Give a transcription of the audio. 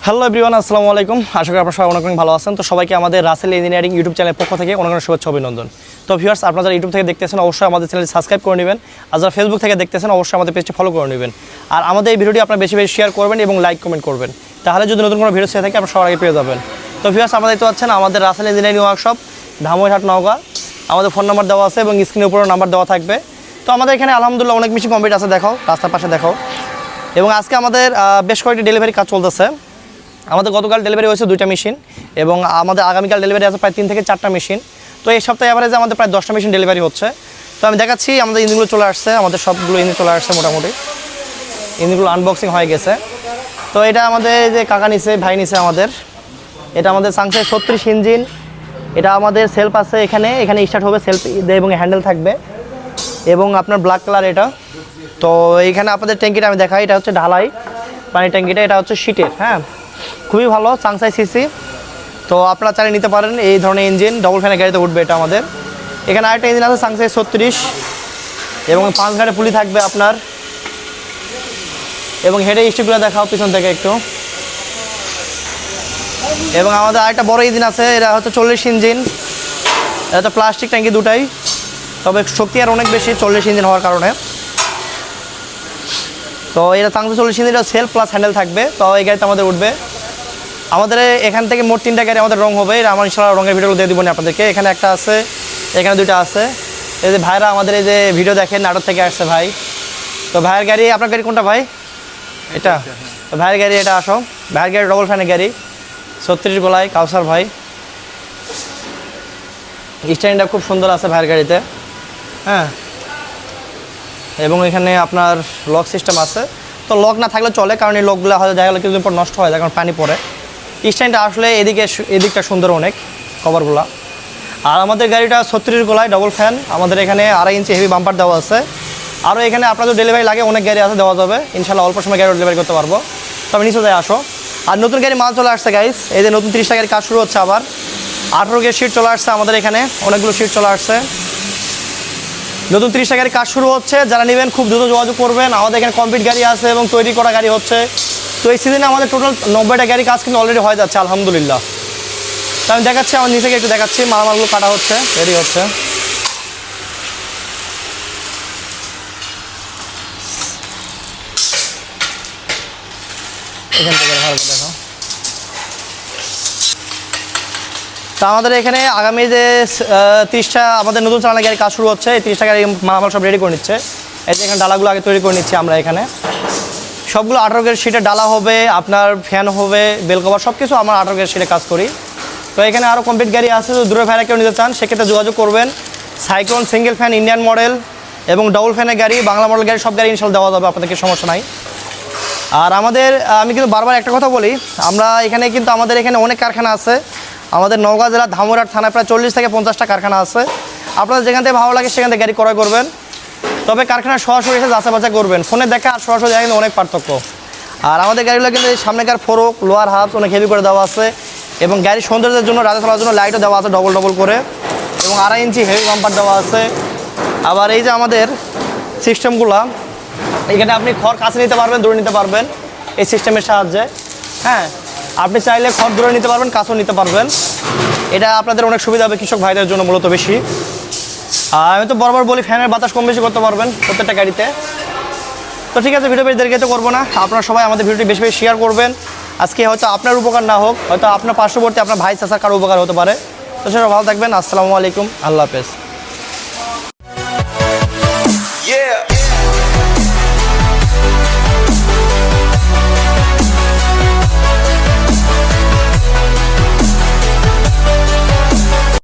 Hello everyone, আসসালামু আলাইকুম। আশা করি আপনারা সবাই অনেক ভালো আছেন। তো সবাইকে আমাদের রাসেল ইঞ্জিনিয়ারিং ইউটিউব চ্যানেলের পক্ষ থেকে অনেক শুভেচ্ছা অভিনন্দন। তো ভিউয়ার্স, আপনারা যারা ইউটিউব থেকে দেখতেছেন অবশ্যই আমাদের চ্যানেলটি সাবস্ক্রাইব করে নেবেন, আর যারা ফেসবুক থেকে দেখতেছেন অবশ্যই আমাদের পেজটি ফলো করে নেবেন, আর আমাদের এই ভিডিওটি আপনারা বেশি বেশি শেয়ার করবেন এবং লাইক কমেন্ট করবেন, তাহলে যদি নতুন কোনো ভিডিও শেয়ার থাকে আপনারা সবার আগে পেয়ে যাবেন। তো ভিউয়ার্স, আপনারা দেখতে পাচ্ছেন আমাদের রাসেল ইঞ্জিনিয়ারিং ওয়ার্কশপ, ধামইরহাট, নওগাঁ। আমাদের ফোন নাম্বার দেওয়া আছে এবং স্ক্রিনের উপরেও নাম্বার দেওয়া থাকবে। তো আমাদের এখানে আলহামদুলিল্লাহ অনেক বেশি কমপ্লিট আছে, দেখাও রাস্তার পাশে দেখাও। এবং আজকে আমাদের বেশ কয়েকটি ডেলিভারি কাজ চলতেছে। আমাদের গতকাল ডেলিভারি হয়েছে 2টা মেশিন এবং আমাদের আগামীকাল ডেলিভারি আছে প্রায় 3 থেকে 4টা মেশিন। তো এই সপ্তাহে অ্যাভারেজে আমাদের প্রায় 10টা মেশিন ডেলিভারি হচ্ছে। তো আমি দেখাচ্ছি আমাদের ইঞ্জিনগুলো চলে আসছে, আমাদের সবগুলো ইঞ্জিন চলে আসছে, মোটামুটি ইঞ্জিনগুলো আনবক্সিং হয়ে গেছে। তো এটা আমাদের যে কাকা নিছে, ভাই নিছে আমাদের, এটা আমাদের সাংসাই 36 ইঞ্জিন। এটা আমাদের সেলফ আছে, এখানে স্টার্ট হবে, সেলফ এবং হ্যান্ডেল থাকবে এবং আপনার ব্ল্যাক কালার এটা। তো এইখানে আপনাদের ট্যাঙ্কিটা আমি দেখাই, এটা হচ্ছে ঢালাই পানির ট্যাঙ্কিটা, এটা হচ্ছে শীটের। হ্যাঁ, খুবই ভালো চাংসাই সিসি। তো আপনারা চালিয়ে নিতে পারেন এই ধরনের ইঞ্জিন, ডবল ফ্যানের গাড়িতে উঠবে এটা আমাদের। এখানে আরেকটা ইঞ্জিন আছে চাংসাই 36 এবং 5 ঘাটে পুলি থাকবে আপনার। এবং হেডে স্টিকগুলো দেখাও পিছন থেকে একটু। এবং আমাদের আরেকটা বড় ইঞ্জিন আছে, এটা হচ্ছে 40 ইঞ্জিন। এটা তো প্লাস্টিক ট্যাঙ্কি দুটাই, তবে শক্তি আর অনেক বেশি 40 ইঞ্জিন হওয়ার কারণে। তো এটা চাংসাই 40 ইঞ্জিন, সেলফ প্লাস হ্যান্ডেল থাকবে। তো এই গাড়িতে আমাদের উঠবে। আমাদের এখান থেকে মোট 3টা গাড়ি আমাদের রং হবে, এটা আমার ইনশাআল্লাহ রঙের ভিডিওগুলো দিয়ে দিব না আপনাদেরকে। এখানে একটা আছে, এখানে 2টা আছে। এই যে ভাইরা আমাদের এই যে ভিডিও দেখেন, নাটক থেকে আসছে ভাই। তো ভাইয়ের গাড়ি, আপনার গাড়ি কোনটা ভাই? এটা তো ভাইয়ের গাড়ি, এটা আসো। ভাইয়ের গাড়ি ডবল ফ্যানের গাড়ি, 36 গোলায় কাউসার ভাই। স্ট্যান্ডটা খুব সুন্দর আছে ভাইয়ের গাড়িতে। হ্যাঁ, এবং এখানে আপনার লক সিস্টেম আছে। তো লক না থাকলে চলে, কারণ এই লকগুলো হয়তো দেখা গেলো কিছুদিন পর নষ্ট হয়ে যায়, কারণ পানি পড়ে। স্ট্যান্ডটা আসলে এদিকটা সুন্দর অনেক, কভারগুলো। আর আমাদের গাড়িটা 36 গোলায় ডবল ফ্যান। আমাদের এখানে 2.5 ইঞ্চি হেভি বাম্পার দেওয়া আছে। আরও এখানে আপনাদের ডেলিভারি লাগে, অনেক গাড়ি আছে, দেওয়া যাবে ইনশাল্লাহ, অল্প সময় গাড়ি ডেলিভারি করতে পারবো। তবে নিচে যায় আসো। আর নতুন গাড়ি মাল চলে আসছে গাইস, এই যে নতুন 30টা গাড়ি কাজ শুরু হচ্ছে আবার। 18 গের সিট চলে আসছে আমাদের এখানে, অনেকগুলো সিট চলে আসছে। নতুন 30টা গাড়ি কাজ শুরু হচ্ছে, যারা নেবেন খুব দ্রুত যোগাযোগ করবেন। আমাদের এখানে কমপ্লিট গাড়ি আছে এবং তৈরি করা গাড়ি হচ্ছে। তো এই সিজনে আমাদের টোটাল 90টা গাড়ি কাজ কিন্তু অলরেডি হয়ে যাচ্ছে আলহামদুলিল্লাহ। তো আমি দেখাচ্ছি, আমার নিচে একটু দেখাচ্ছি, মালগুলো কাটা হচ্ছে, রেডি হচ্ছে। এখান থেকে ভালো দেখো। তো আমাদের এখানে আগামী যে 30টা আমাদের নতুন চালানো গাড়ি কাজ শুরু হচ্ছে, এই 30টা গাড়ি মাল সব রেডি করে নিচ্ছে। এই যে এখানে ডালাগুলো আগে তৈরি করে নিচ্ছি আমরা। এখানে সবগুলো 18 গের সিটে ডালা হবে, আপনার ফ্যান হবে, বেল কভার সব কিছু আমরা 18 গের সিটে কাজ করি। তো এখানে আরও কমপ্লিট গাড়ি আছে, যদি দূরে ভাইরা কেউ নিতে চান সেক্ষেত্রে যোগাযোগ করবেন। Cyclone single fan Indian model এবং ডবল ফ্যানের গাড়ি, বাংলা মডেল গাড়ি, সব গাড়ি ইনশাল্লাহ দেওয়া যাবে আপনাদেরকে, সমস্যা নাই। আর আমি কিন্তু বারবার একটা কথা বলি, আমরা এখানে কিন্তু আমাদের এখানে অনেক কারখানা আছে। আমাদের নওগাঁ জেলা ধামইরহাট থানায় প্রায় 40 থেকে 50টা কারখানা আছে। আপনাদের যেখান থেকে ভালো লাগে সেখান থেকে গাড়ি ক্রয় করবেন, তবে কারখানা সরাসরি এসে যাচাই বাছাই করবেন। ফোনে দেখা আর সরাসরি দেখা কিন্তু অনেক পার্থক্য। আর আমাদের গাড়িগুলো কিন্তু সামনেকার ফোরক, লোয়ার হাফ অনেক হেভি করে দেওয়া আছে এবং গাড়ির সৌন্দর্যের জন্য, রাতে চলার জন্য লাইটও দেওয়া আছে ডবল ডবল করে, এবং 2.5 ইঞ্চি হেভি বাম্পার দেওয়া আছে। আবার এই যে আমাদের সিস্টেমগুলো, এখানে আপনি খড় কাছে নিতে পারবেন, দূরে নিতে পারবেন এই সিস্টেমের সাহায্যে। হ্যাঁ, আপনি চাইলে খড় দূরে নিতে পারবেন, কাছেও নিতে পারবেন। এটা আপনাদের অনেক সুবিধা হবে কৃষক ভাইদের জন্য মূলত বেশি। আর আমি তো বরাবর বলি, ফ্যানের বাতাস কম বেশি করতে পারবেন প্রত্যেকটা গাড়িতে। তো ঠিক আছে, ভিডিও বেশি দেরিতে করবো না। আপনারা সবাই আমাদের ভিডিওটি বেশি বেশি শেয়ার করবেন। আজকে হয়তো আপনার উপকার না হোক, হয়তো আপনার পার্শ্ববর্তী আপনার ভাই চাচার কারো উপকার হতে পারে। তো সেটা ভালো থাকবেন। আসসালামু আলাইকুম, আল্লাহ হাফেজ।